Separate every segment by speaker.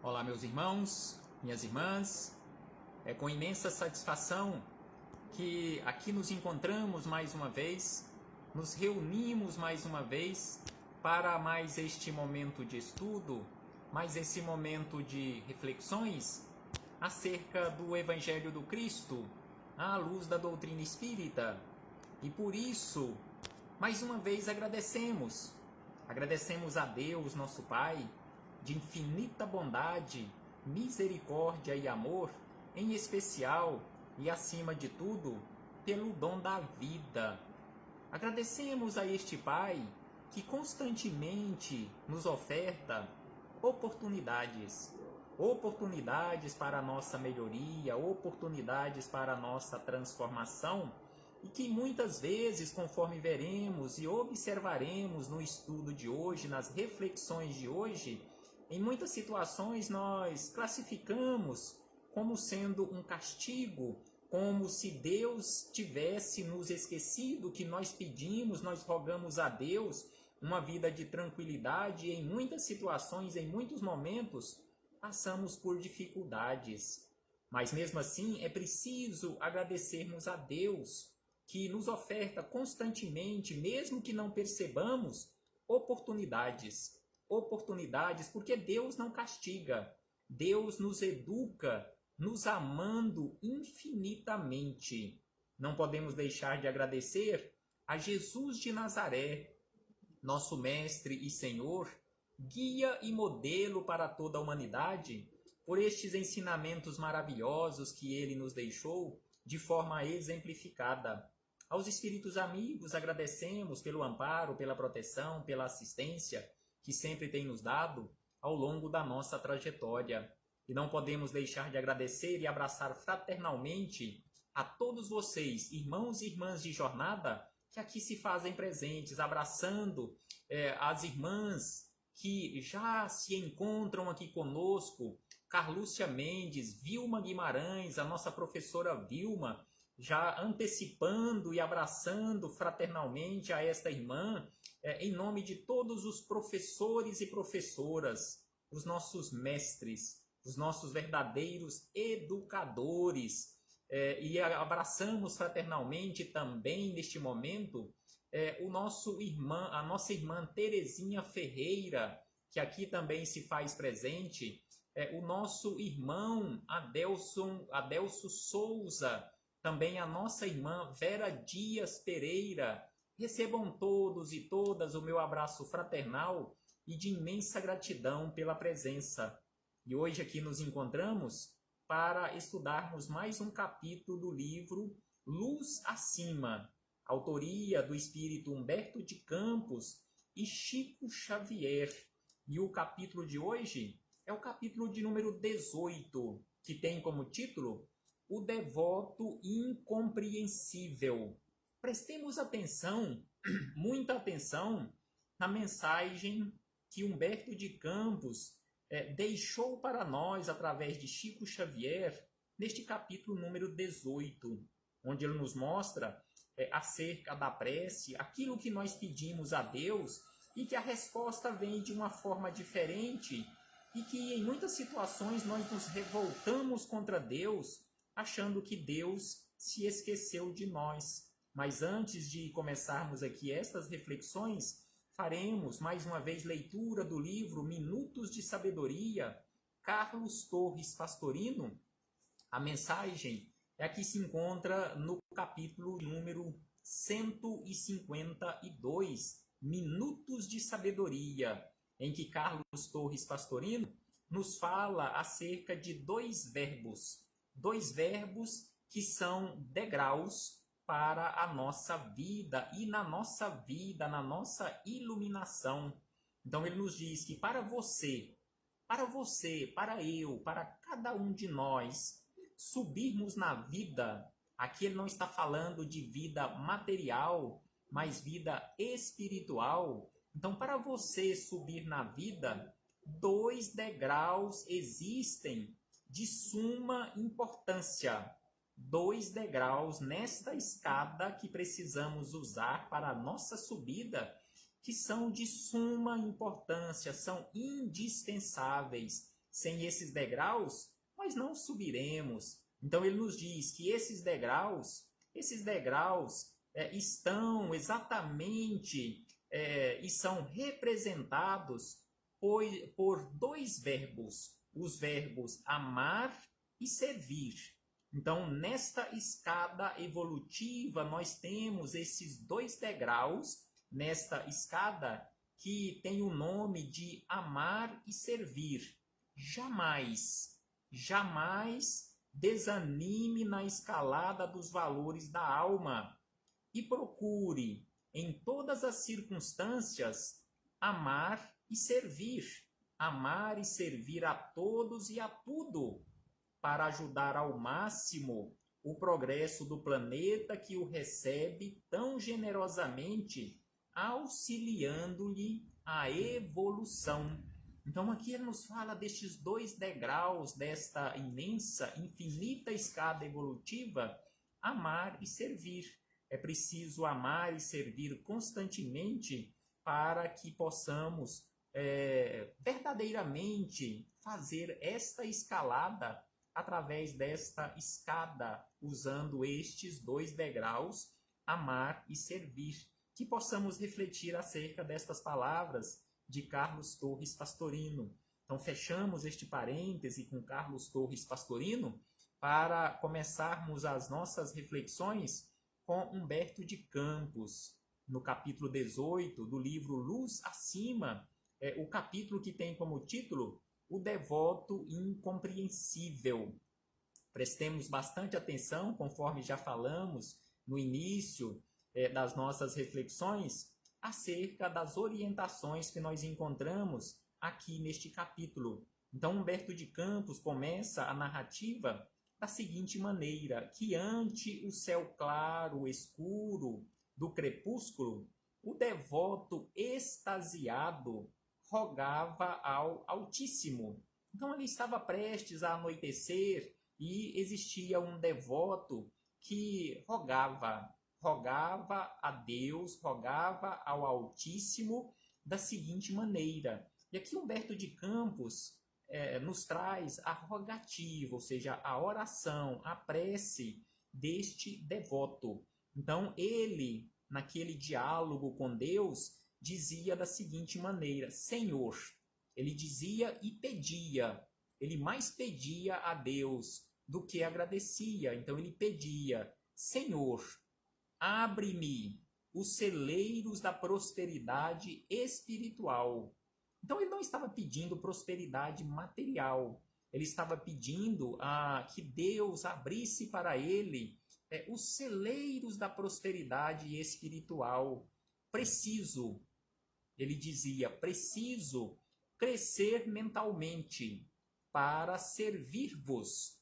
Speaker 1: Olá, meus irmãos, minhas irmãs. É com imensa satisfação que aqui nos encontramos mais uma vez, nos reunimos mais uma vez para mais este momento de estudo, mais esse momento de reflexões acerca do Evangelho do Cristo, à luz da doutrina espírita. E por isso, mais uma vez agradecemos a Deus, nosso Pai, de infinita bondade, misericórdia e amor, em especial e acima de tudo, pelo dom da vida. Agradecemos a este Pai que constantemente nos oferta oportunidades para a nossa melhoria, oportunidades para a nossa transformação, e que muitas vezes, conforme veremos e observaremos no estudo de hoje, nas reflexões de hoje, em muitas situações nós classificamos como sendo um castigo, como se Deus tivesse nos esquecido, que nós pedimos, nós rogamos a Deus uma vida de tranquilidade, e em muitas situações, em muitos momentos, passamos por dificuldades. Mas mesmo assim é preciso agradecermos a Deus, que nos oferta constantemente, mesmo que não percebamos, oportunidades, porque Deus não castiga, Deus nos educa, nos amando infinitamente. Não podemos deixar de agradecer a Jesus de Nazaré, nosso Mestre e Senhor, guia e modelo para toda a humanidade, por estes ensinamentos maravilhosos que ele nos deixou de forma exemplificada. Aos espíritos amigos agradecemos pelo amparo, pela proteção, pela assistência que sempre tem nos dado ao longo da nossa trajetória. E não podemos deixar de agradecer e abraçar fraternalmente a todos vocês, irmãos e irmãs de jornada, que aqui se fazem presentes, abraçando as irmãs que já se encontram aqui conosco, Carlúcia Mendes, Vilma Guimarães, a nossa professora Vilma, já antecipando e abraçando fraternalmente a esta irmã, em nome de todos os professores e professoras, os nossos mestres, os nossos verdadeiros educadores, e abraçamos fraternalmente também neste momento a nossa irmã Terezinha Ferreira, que aqui também se faz presente, o nosso irmão Adelso Souza, também a nossa irmã Vera Dias Pereira. Recebam todos e todas o meu abraço fraternal e de imensa gratidão pela presença. E hoje aqui nos encontramos para estudarmos mais um capítulo do livro Luz Acima, autoria do espírito Humberto de Campos e Chico Xavier. E o capítulo de hoje é o capítulo de número 18, que tem como título O Devoto Incompreensível. Prestemos atenção, muita atenção, na mensagem que Humberto de Campos deixou para nós através de Chico Xavier neste capítulo número 18, onde ele nos mostra acerca da prece, aquilo que nós pedimos a Deus e que a resposta vem de uma forma diferente e que em muitas situações nós nos revoltamos contra Deus, achando que Deus se esqueceu de nós. Mas antes de começarmos aqui estas reflexões, faremos mais uma vez leitura do livro Minutos de Sabedoria, Carlos Torres Pastorino. A mensagem aqui se encontra no capítulo número 152, Minutos de Sabedoria, em que Carlos Torres Pastorino nos fala acerca de dois verbos que são degraus para a nossa vida e na nossa vida, na nossa iluminação. Então ele nos diz que para você, para eu, para cada um de nós, subirmos na vida, aqui ele não está falando de vida material, mas vida espiritual. Então, para você subir na vida, 2 degraus existem de suma importância. 2 degraus nesta escada que precisamos usar para a nossa subida, que são de suma importância, são indispensáveis, sem esses degraus, nós não subiremos. Então ele nos diz que esses degraus estão exatamente e são representados por dois verbos, os verbos amar e servir. Então, nesta escada evolutiva, nós temos esses dois degraus, nesta escada que tem o nome de amar e servir. Jamais desanime na escalada dos valores da alma e procure, em todas as circunstâncias, amar e servir a todos e a tudo, para ajudar ao máximo o progresso do planeta que o recebe tão generosamente, auxiliando-lhe a evolução. Então aqui ele nos fala destes dois degraus, desta imensa, infinita escada evolutiva, amar e servir. É preciso amar e servir constantemente para que possamos verdadeiramente fazer esta escalada através desta escada, usando estes dois degraus, amar e servir. Que possamos refletir acerca destas palavras de Carlos Torres Pastorino. Então, fechamos este parêntese com Carlos Torres Pastorino para começarmos as nossas reflexões com Humberto de Campos, no capítulo 18 do livro Luz Acima, o capítulo que tem como título O Devoto Incompreensível. Prestemos bastante atenção, conforme já falamos no início das nossas reflexões, acerca das orientações que nós encontramos aqui neste capítulo. Então, Humberto de Campos começa a narrativa da seguinte maneira, que ante o céu claro, escuro do crepúsculo, o devoto extasiado rogava ao Altíssimo. Então, ele estava prestes a anoitecer e existia um devoto que rogava a Deus, rogava ao Altíssimo da seguinte maneira. E aqui Humberto de Campos nos traz a rogativa, ou seja, a oração, a prece deste devoto. Então, ele, naquele diálogo com Deus, dizia da seguinte maneira, Senhor, ele dizia e pedia, ele mais pedia a Deus do que agradecia. Então, ele pedia, Senhor, abre-me os celeiros da prosperidade espiritual. Então, ele não estava pedindo prosperidade material. Ele estava pedindo que Deus abrisse para ele os celeiros da prosperidade espiritual. Ele dizia, preciso crescer mentalmente para servir-vos.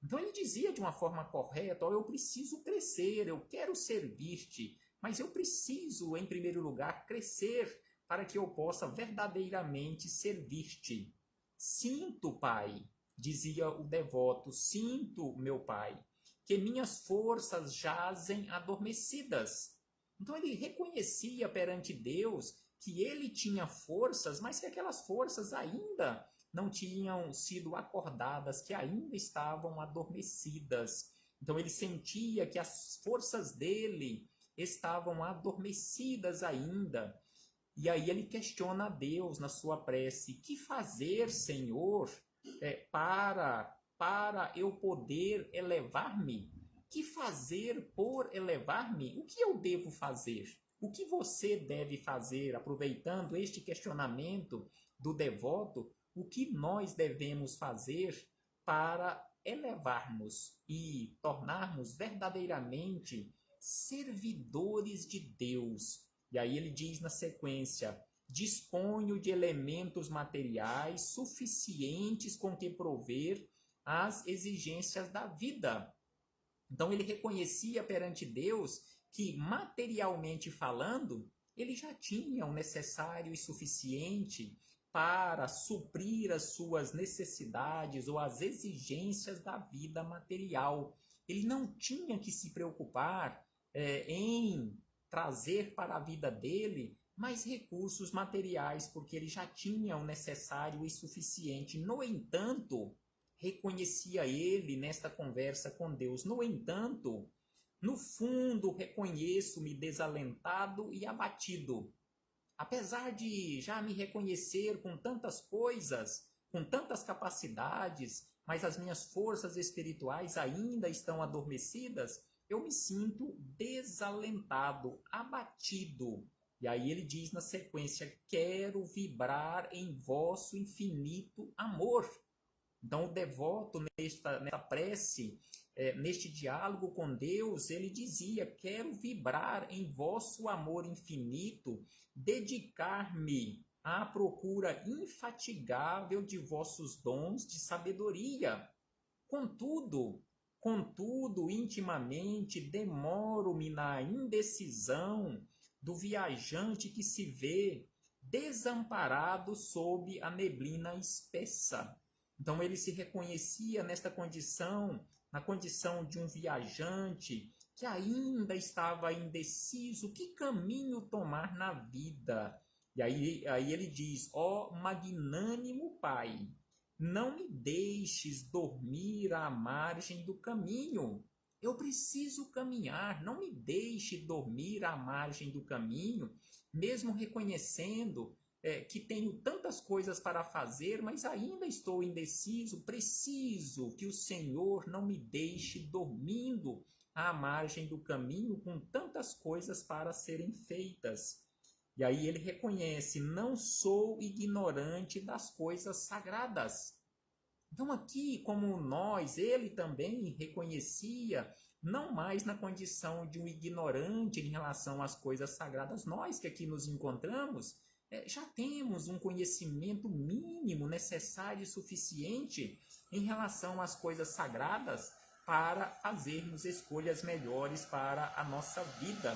Speaker 1: Então ele dizia de uma forma correta, eu preciso crescer, eu quero servir-te, mas eu preciso, em primeiro lugar, crescer para que eu possa verdadeiramente servir-te. Sinto, Pai, dizia o devoto, sinto, meu Pai, que minhas forças jazem adormecidas. Então ele reconhecia perante Deus que ele tinha forças, mas que aquelas forças ainda não tinham sido acordadas, que ainda estavam adormecidas. Então ele sentia que as forças dele estavam adormecidas ainda. E aí ele questiona a Deus na sua prece, que fazer, Senhor, para eu poder elevar-me? Que fazer por elevar-me? O que eu devo fazer? O que você deve fazer, aproveitando este questionamento do devoto, o que nós devemos fazer para elevarmos e tornarmos verdadeiramente servidores de Deus? E aí ele diz na sequência, disponho de elementos materiais suficientes com que prover as exigências da vida. Então ele reconhecia perante Deus que, materialmente falando, ele já tinha o necessário e suficiente para suprir as suas necessidades ou as exigências da vida material. Ele não tinha que se preocupar em trazer para a vida dele mais recursos materiais, porque ele já tinha o necessário e suficiente. No entanto, reconhecia ele nesta conversa com Deus. No entanto, no fundo, reconheço-me desalentado e abatido. Apesar de já me reconhecer com tantas coisas, com tantas capacidades, mas as minhas forças espirituais ainda estão adormecidas, eu me sinto desalentado, abatido. E aí ele diz na sequência: quero vibrar em vosso infinito amor. Então, o devoto, nesta prece, neste diálogo com Deus, ele dizia: quero vibrar em vosso amor infinito, dedicar-me à procura infatigável de vossos dons de sabedoria. Contudo, intimamente, demoro-me na indecisão do viajante que se vê desamparado sob a neblina espessa. Então ele se reconhecia nesta condição, na condição de um viajante que ainda estava indeciso que caminho tomar na vida. E aí ele diz: ó magnânimo Pai, não me deixes dormir à margem do caminho. Eu preciso caminhar, não me deixe dormir à margem do caminho, mesmo reconhecendo que tenho tantas coisas para fazer, mas ainda estou indeciso. Preciso que o Senhor não me deixe dormindo à margem do caminho com tantas coisas para serem feitas. E aí ele reconhece: não sou ignorante das coisas sagradas. Então aqui, como nós, ele também reconhecia, não mais na condição de um ignorante em relação às coisas sagradas. Nós que aqui nos encontramos, já temos um conhecimento mínimo, necessário e suficiente em relação às coisas sagradas para fazermos escolhas melhores para a nossa vida.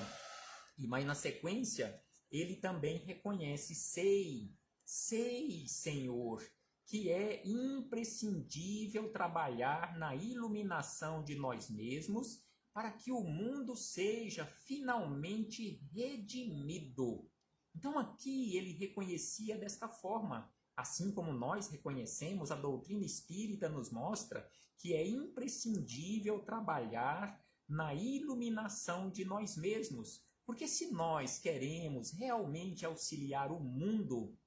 Speaker 1: Mas na sequência, ele também reconhece: sei, Senhor, que é imprescindível trabalhar na iluminação de nós mesmos para que o mundo seja finalmente redimido. Então aqui ele reconhecia desta forma, assim como nós reconhecemos, a doutrina espírita nos mostra que é imprescindível trabalhar na iluminação de nós mesmos. Porque se nós queremos realmente auxiliar o mundo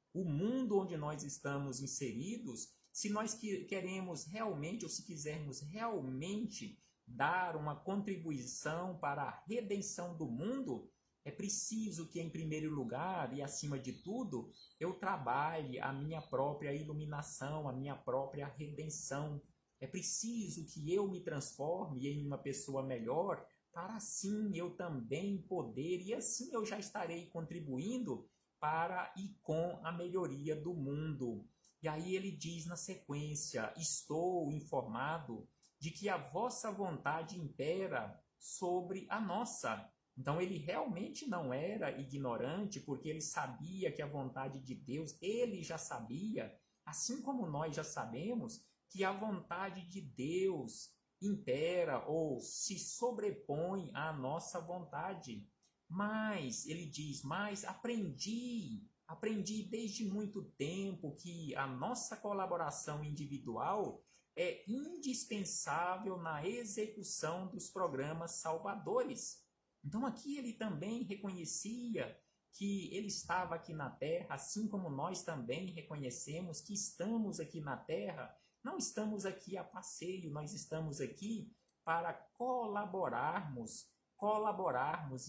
Speaker 1: onde nós estamos inseridos, se nós queremos realmente, ou se quisermos realmente dar uma contribuição para a redenção do mundo, é preciso que, em primeiro lugar e acima de tudo, eu trabalhe a minha própria iluminação, a minha própria redenção. É preciso que eu me transforme em uma pessoa melhor, para assim eu também poder, e assim eu já estarei contribuindo para e com a melhoria do mundo. E aí ele diz na sequência: estou informado de que a vossa vontade impera sobre a nossa. Então ele realmente não era ignorante, porque ele sabia que a vontade de Deus, ele já sabia, assim como nós já sabemos, que a vontade de Deus impera ou se sobrepõe à nossa vontade. Mas, ele diz, mas aprendi desde muito tempo que a nossa colaboração individual é indispensável na execução dos programas salvadores. Então aqui ele também reconhecia que ele estava aqui na Terra, assim como nós também reconhecemos que estamos aqui na Terra. Não estamos aqui a passeio, nós estamos aqui para colaborarmos,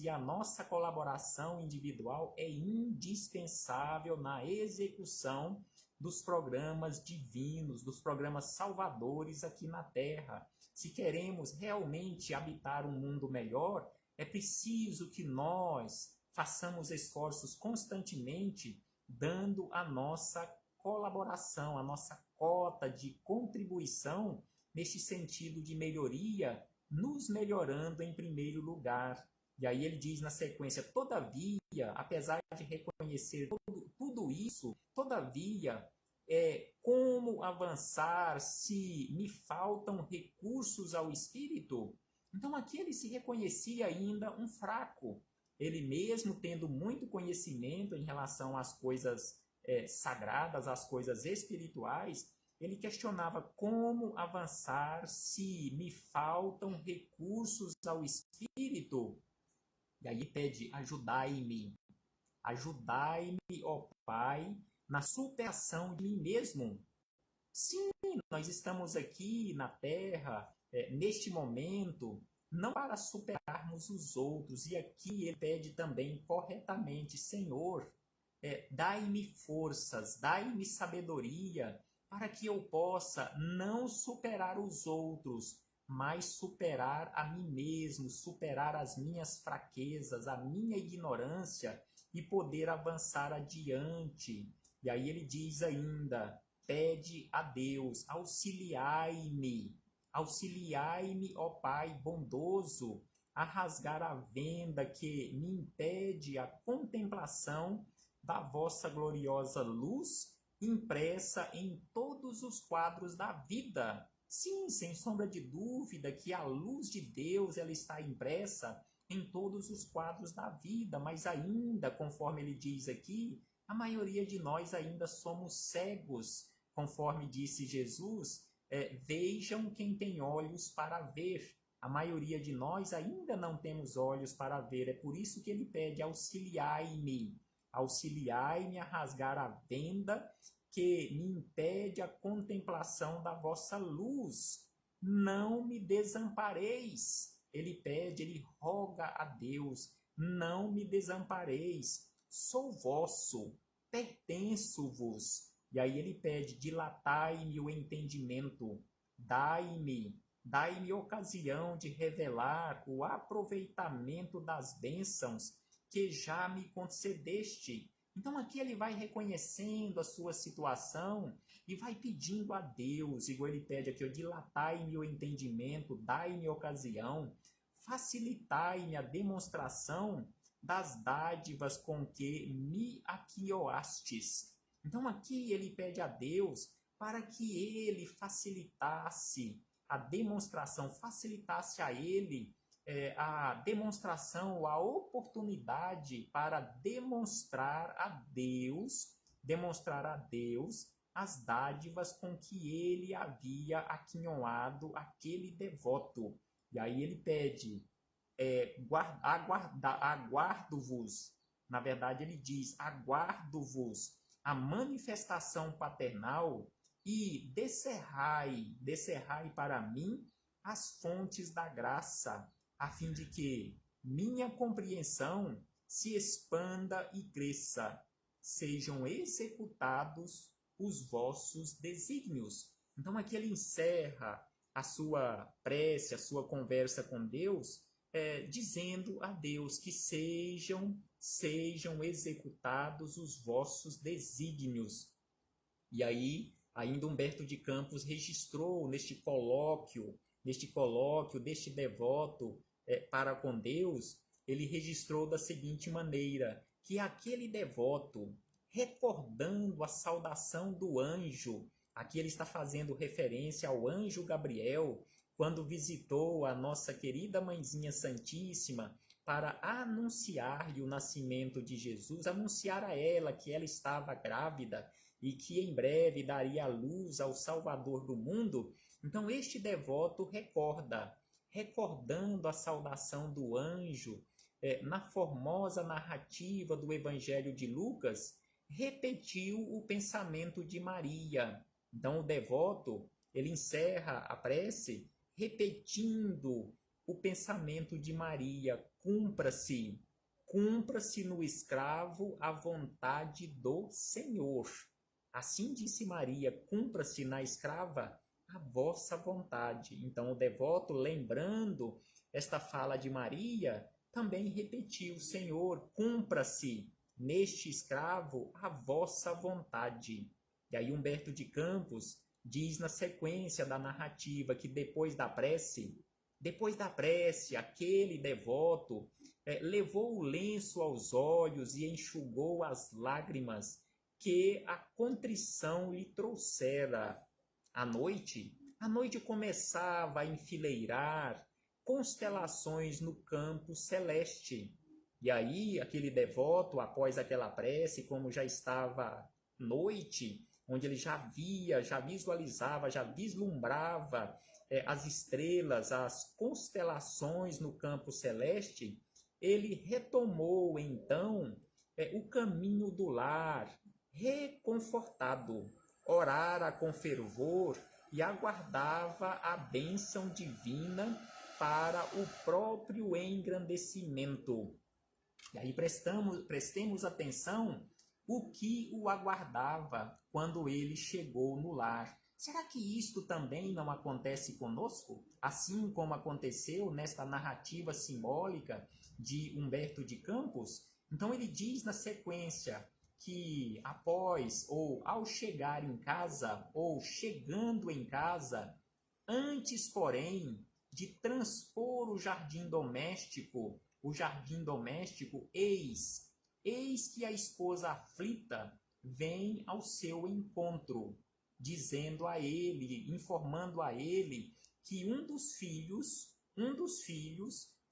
Speaker 1: e a nossa colaboração individual é indispensável na execução dos programas divinos, dos programas salvadores aqui na Terra. Se queremos realmente habitar um mundo melhor, é preciso que nós façamos esforços constantemente, dando a nossa colaboração, a nossa cota de contribuição neste sentido de melhoria, nos melhorando em primeiro lugar. E aí ele diz na sequência: todavia, apesar de reconhecer tudo isso, todavia, como avançar se me faltam recursos ao espírito? Então aqui ele se reconhecia ainda um fraco. ele mesmo tendo muito conhecimento em relação às coisas sagradas, às coisas espirituais, ele questionava como avançar se me faltam recursos ao espírito. E aí pede, ajudai-me, ó Pai, na superação de mim mesmo. Sim, nós estamos aqui na Terra, neste momento, não para superarmos os outros. E aqui ele pede também corretamente, Senhor, dai-me forças, dai-me sabedoria, para que eu possa não superar os outros, mas superar a mim mesmo, superar as minhas fraquezas, a minha ignorância e poder avançar adiante. E aí ele diz ainda, pede a Deus, auxiliai-me, ó Pai bondoso, a rasgar a venda que me impede a contemplação da vossa gloriosa luz impressa em todos os quadros da vida. Sim, sem sombra de dúvida que a luz de Deus ela está impressa em todos os quadros da vida, mas ainda, conforme ele diz aqui, a maioria de nós ainda somos cegos, conforme disse Jesus, vejam quem tem olhos para ver. A maioria de nós ainda não temos olhos para ver, é por isso que ele pede, auxiliai-me a rasgar a venda que me impede a contemplação da vossa luz. Não me desampareis. Ele pede, ele roga a Deus, não me desampareis. Sou vosso, pertenço-vos. E aí ele pede, dilatai-me o entendimento, dai-me ocasião de revelar o aproveitamento das bênçãos que já me concedeste. Então aqui ele vai reconhecendo a sua situação e vai pedindo a Deus, igual ele pede aqui, dilatai-me o entendimento, dai-me ocasião, facilitai-me a demonstração das dádivas com que me aquioastes. Então aqui ele pede a Deus para que ele facilitasse a demonstração, facilitasse a ele a demonstração, a oportunidade para demonstrar a Deus as dádivas com que ele havia aquinhoado aquele devoto. E aí ele pede, aguardo-vos, na verdade ele diz, aguardo-vos a manifestação paternal e descerrai para mim as fontes da graça, a fim de que minha compreensão se expanda e cresça, sejam executados os vossos desígnios. Então aqui ele encerra a sua prece, a sua conversa com Deus, dizendo a Deus que sejam executados os vossos desígnios. E aí, ainda Humberto de Campos registrou neste colóquio deste devoto para com Deus, ele registrou da seguinte maneira, que aquele devoto, recordando a saudação do anjo, aqui ele está fazendo referência ao anjo Gabriel, quando visitou a nossa querida Mãezinha Santíssima para anunciar-lhe o nascimento de Jesus, anunciar a ela que ela estava grávida e que em breve daria a luz ao Salvador do mundo. Então este devoto recordando a saudação do anjo, na formosa narrativa do Evangelho de Lucas, repetiu o pensamento de Maria. Então o devoto, ele encerra a prece repetindo o pensamento de Maria, cumpra-se no escravo a vontade do Senhor. Assim disse Maria, cumpra-se na escrava a vossa vontade. Então o devoto, lembrando esta fala de Maria, também repetiu, Senhor, cumpra-se neste escravo a vossa vontade. E aí Humberto de Campos diz na sequência da narrativa que depois da prece, aquele devoto levou o lenço aos olhos e enxugou as lágrimas que a contrição lhe trouxera. A noite começava a enfileirar constelações no campo celeste. E aí, aquele devoto, após aquela prece, como já estava noite, onde ele já via, já visualizava, já vislumbrava as estrelas, as constelações no campo celeste, ele retomou então o caminho do lar, reconfortado, orara com fervor e aguardava a bênção divina para o próprio engrandecimento. E aí prestemos atenção o que o aguardava quando ele chegou no lar. Será que isto também não acontece conosco? Assim como aconteceu nesta narrativa simbólica de Humberto de Campos? Então ele diz na sequência que após ou ao chegar em casa ou chegando em casa, antes, porém, de transpor o jardim doméstico, eis que a esposa aflita vem ao seu encontro, dizendo a ele, informando a ele que um dos filhos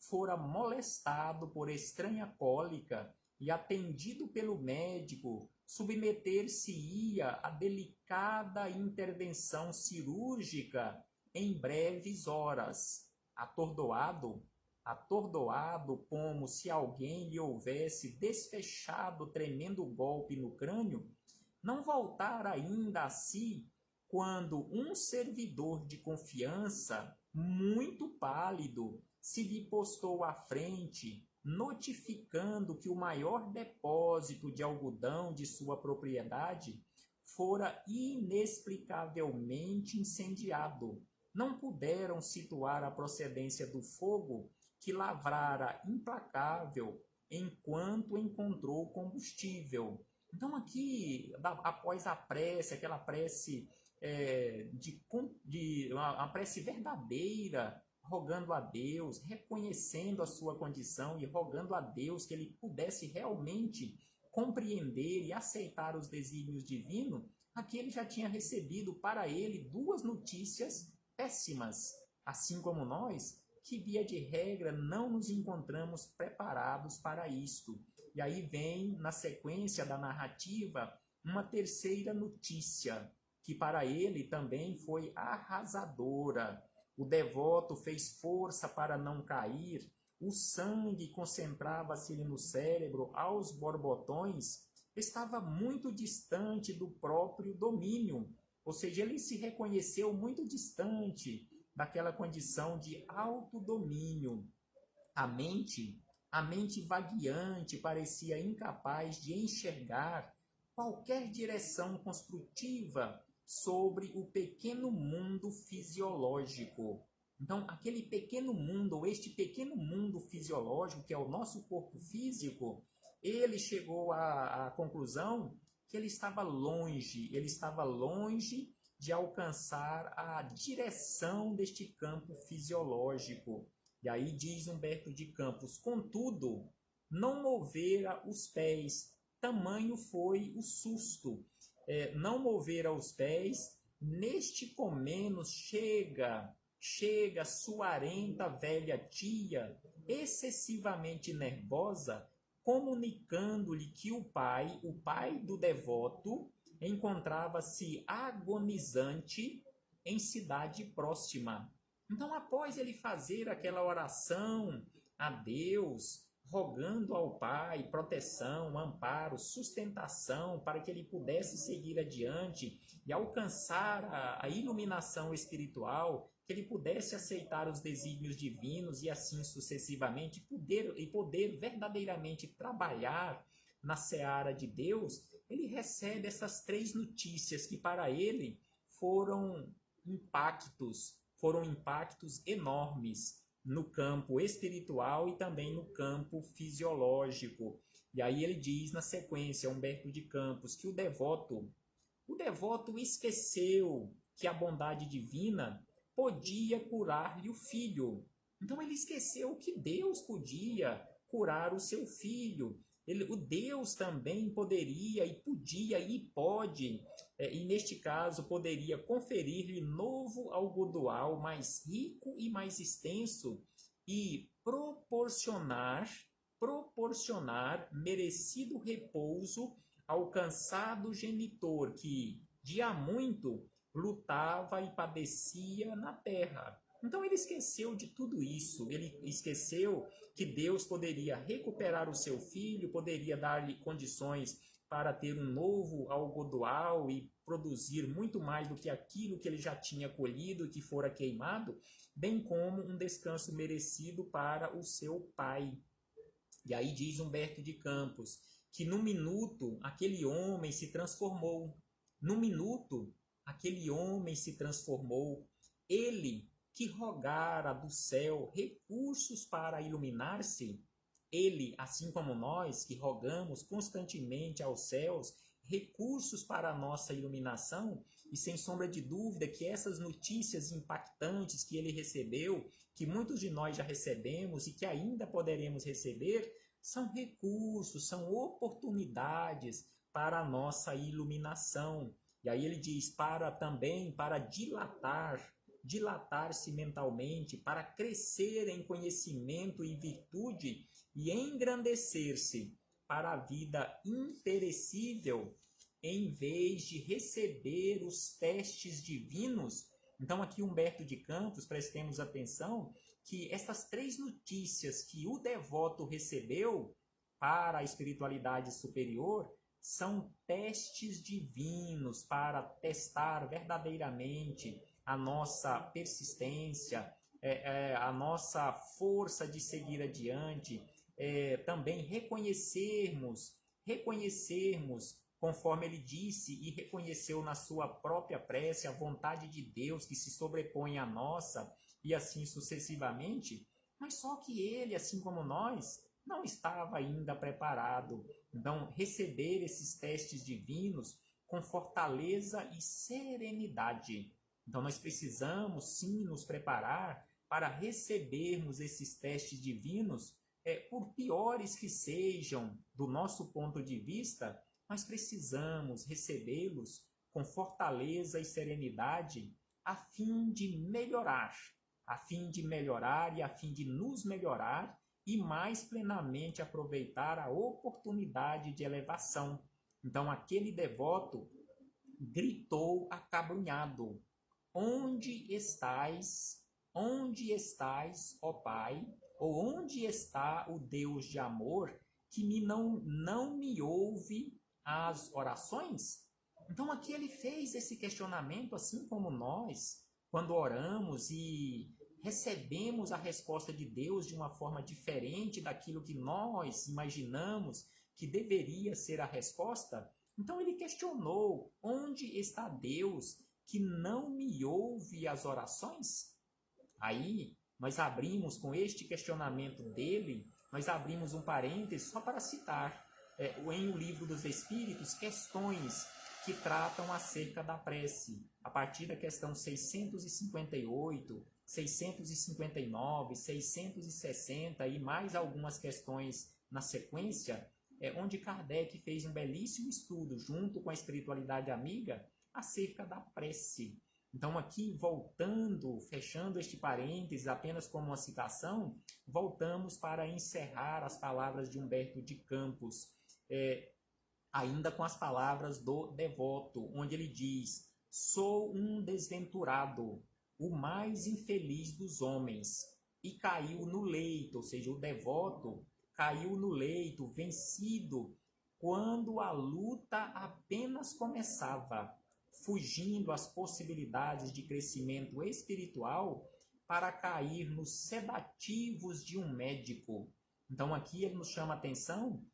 Speaker 1: fora molestado por estranha cólica e atendido pelo médico, submeter-se-ia a delicada intervenção cirúrgica em breves horas. Atordoado como se alguém lhe houvesse desfechado tremendo golpe no crânio, não voltara ainda a si quando um servidor de confiança, muito pálido, se lhe postou à frente, notificando que o maior depósito de algodão de sua propriedade fora inexplicavelmente incendiado. Não puderam situar a procedência do fogo que lavrara implacável enquanto encontrou combustível. Então aqui, após a prece, aquela prece uma prece verdadeira, rogando a Deus, reconhecendo a sua condição e rogando a Deus que ele pudesse realmente compreender e aceitar os desígnios divinos, aqui ele já tinha recebido para ele duas notícias péssimas, assim como nós, que via de regra não nos encontramos preparados para isto. E aí vem, na sequência da narrativa, uma terceira notícia, que para ele também foi arrasadora. O devoto fez força para não cair, o sangue concentrava-se-lhe no cérebro aos borbotões, estava muito distante do próprio domínio, ou seja, ele se reconheceu muito distante daquela condição de autodomínio. A mente vagueante parecia incapaz de enxergar qualquer direção construtiva sobre o pequeno mundo fisiológico. Então, aquele pequeno mundo, ou este pequeno mundo fisiológico, que é o nosso corpo físico, ele chegou à conclusão que ele estava longe de alcançar a direção deste campo fisiológico. E aí diz Humberto de Campos, contudo, não movera os pés, tamanho foi o susto. Não movera os pés, neste comenos chega suarenta velha tia, excessivamente nervosa, comunicando-lhe que o pai do devoto, encontrava-se agonizante em cidade próxima. Então, após ele fazer aquela oração a Deus, rogando ao Pai proteção, amparo, sustentação, para que ele pudesse seguir adiante e alcançar a iluminação espiritual, que ele pudesse aceitar os desígnios divinos e assim sucessivamente, poder verdadeiramente trabalhar na seara de Deus, ele recebe essas três notícias que para ele foram impactos enormes no campo espiritual e também no campo fisiológico. E aí ele diz na sequência, Humberto de Campos, que o devoto esqueceu que a bondade divina podia curar-lhe o filho. Então ele esqueceu que Deus podia curar o seu filho. O Deus também poderia e podia e pode, e neste caso poderia conferir-lhe novo algodoal mais rico e mais extenso e proporcionar proporcionar merecido repouso ao cansado genitor que, de há muito, lutava e padecia na terra. Então ele esqueceu de tudo isso, ele esqueceu que Deus poderia recuperar o seu filho, poderia dar-lhe condições para ter um novo algodoal e produzir muito mais do que aquilo que ele já tinha colhido e que fora queimado, bem como um descanso merecido para o seu pai. E aí diz Humberto de Campos que no minuto aquele homem se transformou. No minuto aquele homem se transformou. Ele que rogara do céu recursos para iluminar-se, ele, assim como nós, que rogamos constantemente aos céus recursos para a nossa iluminação, e sem sombra de dúvida que essas notícias impactantes que ele recebeu, que muitos de nós já recebemos e que ainda poderemos receber, são recursos, são oportunidades para a nossa iluminação. E aí ele diz, para dilatar-se mentalmente, para crescer em conhecimento e virtude e engrandecer-se para a vida imperecível, em vez de receber os testes divinos. Então aqui Humberto de Campos, prestemos atenção, que essas três notícias que o devoto recebeu para a espiritualidade superior são testes divinos para testar verdadeiramente a nossa persistência, a nossa força de seguir adiante, também reconhecermos, conforme ele disse e reconheceu na sua própria prece, a vontade de Deus que se sobrepõe à nossa, e assim sucessivamente, mas só que ele, assim como nós, não estava ainda preparado. Então, receber esses testes divinos com fortaleza e serenidade. Então, nós precisamos, sim, nos preparar para recebermos esses testes divinos, por piores que sejam do nosso ponto de vista, nós precisamos recebê-los com fortaleza e serenidade a fim de melhorar e a fim de nos melhorar e mais plenamente aproveitar a oportunidade de elevação. Então, aquele devoto gritou acabrunhado: onde estais, ó Pai? Ou onde está o Deus de amor que não me ouve as orações? Então aqui ele fez esse questionamento, assim como nós, quando oramos e recebemos a resposta de Deus de uma forma diferente daquilo que nós imaginamos que deveria ser a resposta. Então ele questionou: onde está Deus que não me ouve as orações? Aí nós abrimos, com este questionamento dele, nós abrimos um parêntese só para citar em O Livro dos Espíritos questões que tratam acerca da prece, a partir da questão 658, 659, 660 e mais algumas questões na sequência, onde Kardec fez um belíssimo estudo junto com a espiritualidade amiga acerca da prece. Então aqui, voltando, fechando este parênteses apenas como uma citação, voltamos para encerrar as palavras de Humberto de Campos, ainda com as palavras do devoto, onde ele diz: sou um desventurado, o mais infeliz dos homens, e caiu no leito, ou seja, o devoto caiu no leito, vencido, quando a luta apenas começava, fugindo às possibilidades de crescimento espiritual para cair nos sedativos de um médico. Então aqui ele nos chama a atenção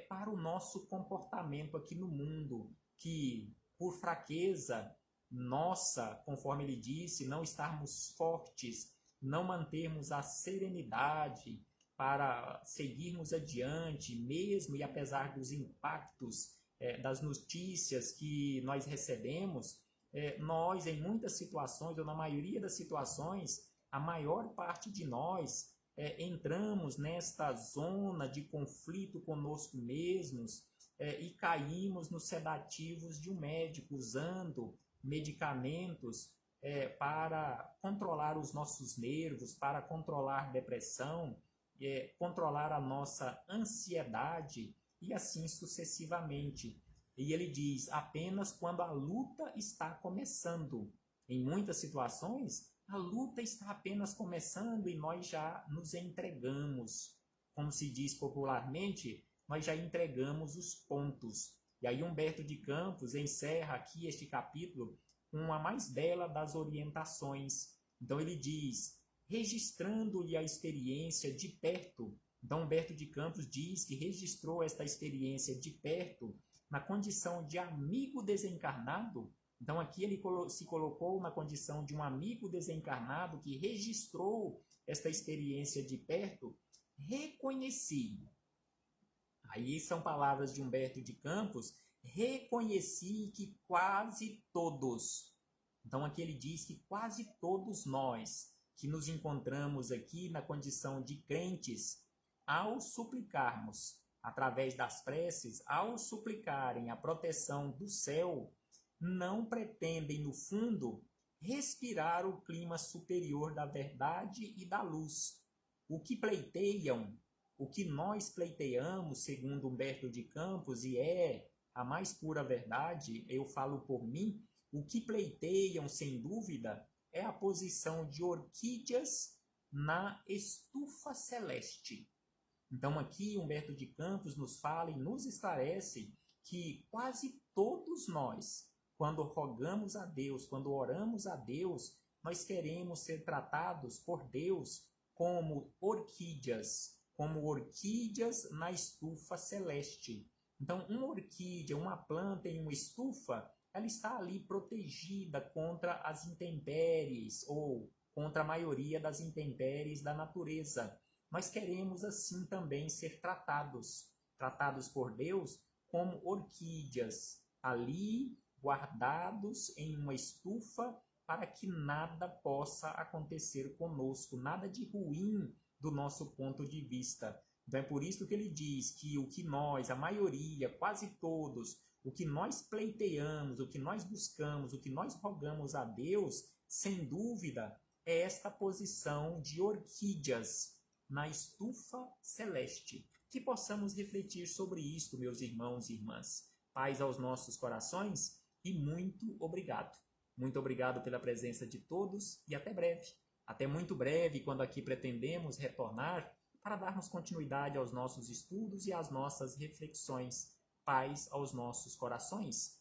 Speaker 1: para o nosso comportamento aqui no mundo, que por fraqueza nossa, conforme ele disse, não estarmos fortes, não mantermos a serenidade para seguirmos adiante, mesmo e apesar dos impactos das notícias que nós recebemos, nós, em muitas situações, ou na maioria das situações, a maior parte de nós entramos nesta zona de conflito conosco mesmos e caímos nos sedativos de um médico, usando medicamentos para controlar os nossos nervos, para controlar depressão, controlar a nossa ansiedade e assim sucessivamente. E ele diz, apenas quando a luta está começando. Em muitas situações, a luta está apenas começando e nós já nos entregamos. Como se diz popularmente, nós já entregamos os pontos. E aí Humberto de Campos encerra aqui este capítulo com a mais bela das orientações. Então ele diz, registrando-lhe a experiência de perto. Então Humberto de Campos diz que registrou esta experiência de perto na condição de amigo desencarnado. Então aqui ele se colocou na condição de um amigo desencarnado que registrou esta experiência de perto, reconheci. Aí são palavras de Humberto de Campos, reconheci que quase todos. Então aqui ele diz que quase todos nós que nos encontramos aqui na condição de crentes, ao suplicarmos, através das preces, ao suplicarem a proteção do céu, não pretendem, no fundo, respirar o clima superior da verdade e da luz. O que pleiteiam, o que nós pleiteamos, segundo Humberto de Campos, e é a mais pura verdade, eu falo por mim, o que pleiteiam, sem dúvida, é a posição de orquídeas na estufa celeste. Então aqui Humberto de Campos nos fala e nos esclarece que quase todos nós, quando rogamos a Deus, quando oramos a Deus, nós queremos ser tratados por Deus como orquídeas na estufa celeste. Então, uma orquídea, uma planta em uma estufa, ela está ali protegida contra as intempéries ou contra a maioria das intempéries da natureza. Nós queremos assim também ser tratados por Deus como orquídeas, ali guardados em uma estufa para que nada possa acontecer conosco, nada de ruim do nosso ponto de vista. Então é por isso que ele diz que o que nós, a maioria, quase todos, o que nós pleiteamos, o que nós buscamos, o que nós rogamos a Deus, sem dúvida, é esta posição de orquídeas na estufa celeste. Que possamos refletir sobre isto, meus irmãos e irmãs. Paz aos nossos corações e muito obrigado. Muito obrigado pela presença de todos e até breve. Até muito breve, quando aqui pretendemos retornar para darmos continuidade aos nossos estudos e às nossas reflexões. Paz aos nossos corações.